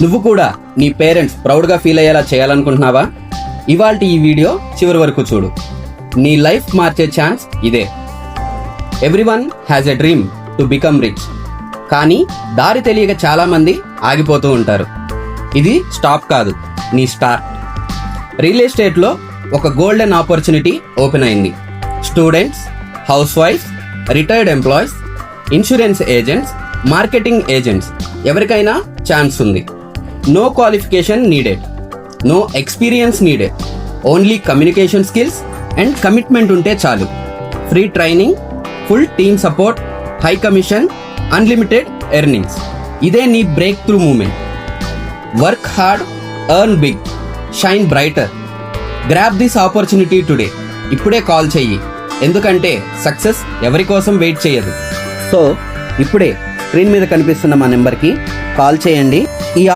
నువ్వు కూడా నీ పేరెంట్స్ ప్రౌడ్గా ఫీల్ అయ్యేలా చేయాలనుకుంటున్నావా? ఇవాల్టి ఈ వీడియో చివరి వరకు చూడు. నీ లైఫ్ మార్చే ఛాన్స్ ఇదే. Everyone has a dream to become rich. కానీ దారి తెలియక చాలామంది ఆగిపోతూ ఉంటారు. ఇది స్టాప్ కాదు, నీ స్టార్ట్. రియల్ ఎస్టేట్లో ఒక గోల్డెన్ ఆపర్చునిటీ ఓపెన్ అయింది. స్టూడెంట్స్, హౌస్ వైఫ్స్, retired employees, insurance agents, marketing agents ఎవరికైనా ఛాన్స్ ఉంది. No qualification needed, no experience needed, only communication skills and commitment ఉంటే చాలు. Free training, full team support, high commission, unlimited earnings. ఇదే నీ breakthrough moment. Work hard, earn big, shine brighter. Grab this opportunity today. ఇప్పుడే call చెయ్యి, ఎందుకంటే success ఎవరి కోసం wait చేయదు. సో ఇప్పుడే స్క్రీన్ మీద కనిపిస్తున్న మా నెంబర్కి కాల్ చేయండి.